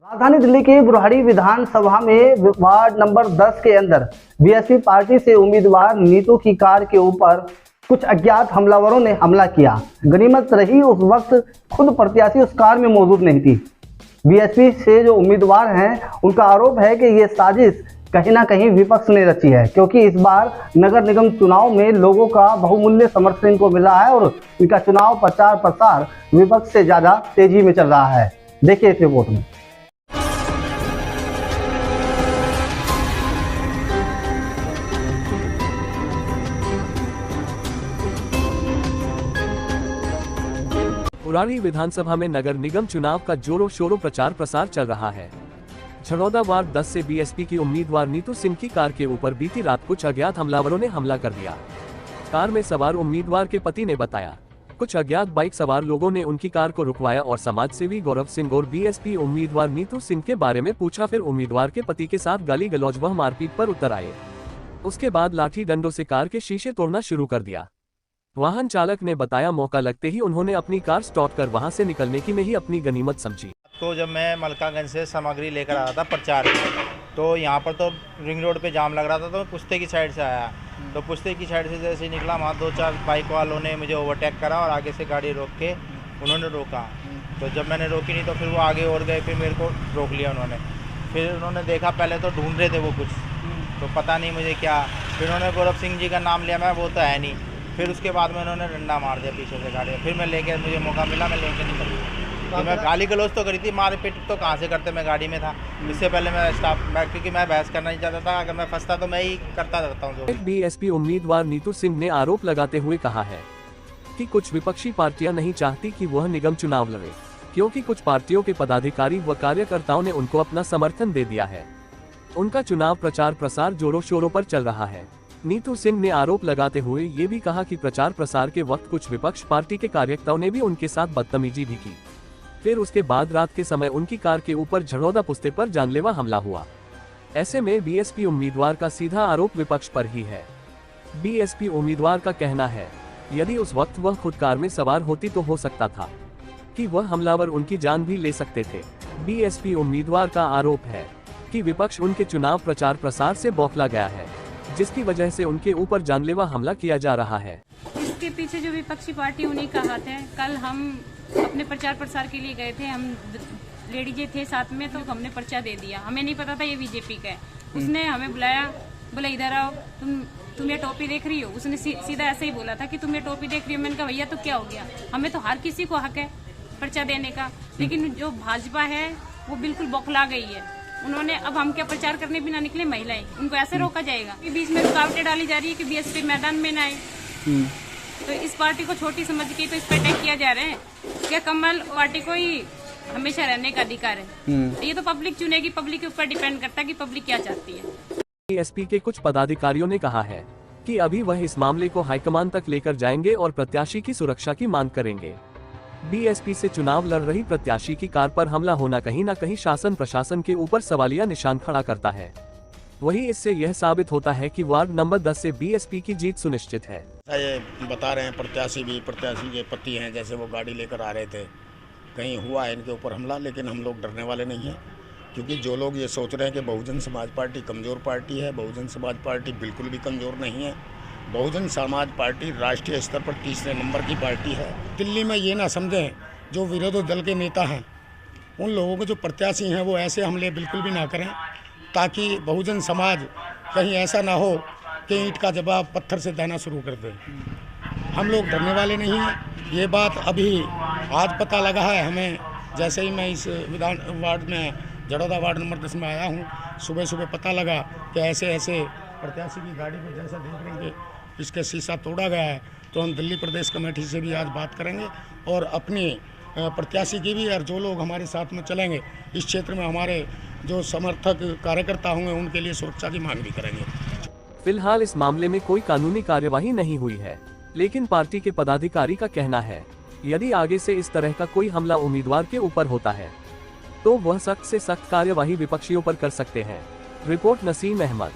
राजधानी दिल्ली की बुरहाड़ी विधानसभा में वार्ड नंबर 10 के अंदर बीएसपी पार्टी से उम्मीदवार नीतू की कार के ऊपर कुछ अज्ञात हमलावरों ने हमला किया। गनीमत रही उस वक्त खुद प्रत्याशी उस कार में मौजूद नहीं थी। बीएसपी से जो उम्मीदवार हैं उनका आरोप है कि ये साजिश कहीं ना कहीं विपक्ष ने रची है, क्योंकि इस बार नगर निगम चुनाव में लोगों का बहुमूल्य समर्थन इनको मिला है और इनका चुनाव प्रचार प्रसार विपक्ष से ज्यादा तेजी में चल रहा है। देखिए इस रिपोर्ट में। बुरहाड़ी विधानसभा में नगर निगम चुनाव का जोरों शोरों प्रचार प्रसार चल रहा है। झड़ौदा वार्ड 10 से बीएसपी की उम्मीदवार नीतू सिंह की कार के ऊपर बीती रात कुछ अज्ञात हमलावरों ने हमला कर दिया। कार में सवार उम्मीदवार के पति ने बताया, कुछ अज्ञात बाइक सवार लोगों ने उनकी कार को रुकवाया और समाजसेवी गौरव सिंह और बीएसपी उम्मीदवार नीतू सिंह के बारे में पूछा। फिर उम्मीदवार के पति के साथ गाली गलौज व मारपीट पर उतर आए। उसके बाद लाठी डंडों से कार के शीशे तोड़ना शुरू कर दिया। वाहन चालक ने बताया, मौका लगते ही उन्होंने अपनी कार स्टॉप कर वहां से निकलने की में ही अपनी गनीमत समझी। तो जब मैं मलकागंज से सामग्री लेकर आ रहा था प्रचार में, तो यहाँ पर तो रिंग रोड पे जाम लग रहा था, तो मैं पुश्ते की साइड से आया। तो पुश्ते की साइड से जैसे ही निकला, वहाँ 2-4 बाइक वालों ने मुझे ओवरटेक करा और आगे से गाड़ी रोक के उन्होंने रोका। तो जब मैंने रोकी नहीं तो फिर वो आगे और गए, फिर मेरे को रोक लिया उन्होंने। फिर उन्होंने देखा, पहले तो ढूंढ रहे थे वो कुछ, तो पता नहीं मुझे क्या। फिर उन्होंने गौरव सिंह जी का नाम लिया, मैं वो तो है नहीं। फिर उसके बाद में उन्होंने डंडा मार दिया पीछे से गाड़ी। फिर मैं लेके, मुझे मौका मिला, मैं लेके निकल गया। तो मैं गाली गलौज तो करी थी, मार पीट तो कहाँ से करते, मैं गाड़ी में था। इससे पहले मैं क्योंकि मैं बहस करना नहीं चाहता था, अगर मैं फंसता तो मैं ही करता रहता हूँ। बीएसपी उम्मीदवार नीतू सिंह ने आरोप लगाते हुए कहा है कि कुछ विपक्षी पार्टियां नहीं चाहती कि वह निगम चुनाव लड़े, क्योंकि कुछ पार्टियों के पदाधिकारी व कार्यकर्ताओं ने उनको अपना समर्थन दे दिया है। उनका चुनाव प्रचार प्रसार जोरों शोरों पर चल रहा है। नीतू सिंह ने आरोप लगाते हुए ये भी कहा कि प्रचार प्रसार के वक्त कुछ विपक्ष पार्टी के कार्यकर्ताओं ने भी उनके साथ बदतमीजी भी की। फिर उसके बाद रात के समय उनकी कार के ऊपर झड़ौदा पुश्ते पर जानलेवा हमला हुआ। ऐसे में बीएसपी उम्मीदवार का सीधा आरोप विपक्ष पर ही है। बीएसपी उम्मीदवार का कहना है, यदि उस वक्त वह खुद कार में सवार होती तो हो सकता था कि वह हमलावर उनकी जान भी ले सकते थे। बीएसपी उम्मीदवार का आरोप है कि विपक्ष उनके चुनाव प्रचार प्रसार से बौखला गया है, जिसकी वजह से उनके ऊपर जानलेवा हमला किया जा रहा है। इसके पीछे जो विपक्षी पार्टी उन्हीं का हाथ है। कल हम अपने प्रचार प्रसार के लिए गए थे, हम लेडीजे थे साथ में, तो हमने पर्चा दे दिया। हमें नहीं पता था ये बीजेपी का है। उसने हमें बुलाया, बोला इधर आओ, तुम ये टोपी देख रही हो। उसने सीधा ऐसे ही बोला था कि तुम ये टोपी देख रही हो। मैंने कहा भैया तो क्या हो गया, हमें तो हर किसी को हक है पर्चा देने का। लेकिन जो भाजपा है वो बिल्कुल बौखला गई है। उन्होंने, अब हम क्या प्रचार करने भी ना निकले महिलाएं, उनको ऐसे रोका जाएगा। बीच में रुकावटें डाली जा रही है कि बीएसपी मैदान में ना आए। तो इस पार्टी को छोटी समझ के तो इस पर अटैक किया जा रहा है। क्या कमल पार्टी को ही हमेशा रहने का अधिकार है? ये तो पब्लिक चुनेगी, पब्लिक के ऊपर डिपेंड करता है कि पब्लिक क्या चाहती है। बीएसपी के कुछ पदाधिकारियों ने कहा है कि अभी वह इस मामले को हाईकमान तक लेकर जाएंगे और प्रत्याशी की सुरक्षा की मांग करेंगे। बीएसपी से चुनाव लड़ रही प्रत्याशी की कार पर हमला होना कहीं न कहीं शासन प्रशासन के ऊपर सवालिया निशान खड़ा करता है। वहीं इससे यह साबित होता है कि वार्ड नंबर 10 से बीएसपी की जीत सुनिश्चित है। ये बता रहे हैं प्रत्याशी के पति हैं, जैसे वो गाड़ी लेकर आ रहे थे, कहीं हुआ है इनके ऊपर हमला। लेकिन हम लोग डरने वाले नहीं हैं, क्योंकि जो लोग ये सोच रहे हैं कि बहुजन समाज पार्टी कमज़ोर पार्टी है, बहुजन समाज पार्टी बिल्कुल भी कमज़ोर नहीं है। बहुजन समाज पार्टी राष्ट्रीय स्तर पर तीसरे नंबर की पार्टी है। दिल्ली में ये ना समझें जो विरोधी दल के नेता हैं, उन लोगों के जो प्रत्याशी हैं वो ऐसे हमले बिल्कुल भी ना करें, ताकि बहुजन समाज कहीं ऐसा ना हो कि ईंट का जवाब पत्थर से देना शुरू कर दे। हम लोग डरने वाले नहीं हैं। ये बात अभी आज पता लगा है हमें, जैसे ही मैं इस विधान वार्ड में झड़ौदा वार्ड नंबर 10 में आया हूँ। सुबह सुबह पता लगा कि ऐसे ऐसे प्रत्याशी की गाड़ी को जैसा देख रहे हैं इसका शीशा तोड़ा गया है। तो हम दिल्ली प्रदेश कमेटी से भी आज बात करेंगे और अपनी प्रत्याशी की भी, और जो लोग हमारे साथ में चलेंगे इस क्षेत्र में, हमारे जो समर्थक कार्यकर्ता होंगे, उनके लिए सुरक्षा की मांग भी करेंगे। फिलहाल इस मामले में कोई कानूनी कार्यवाही नहीं हुई है, लेकिन पार्टी के पदाधिकारी का कहना है यदि आगे से इस तरह का कोई हमला उम्मीदवार के ऊपर होता है तो वह सख्त से सख्त कार्यवाही विपक्षियों पर कर सकते हैं। रिपोर्ट नसीम अहमद।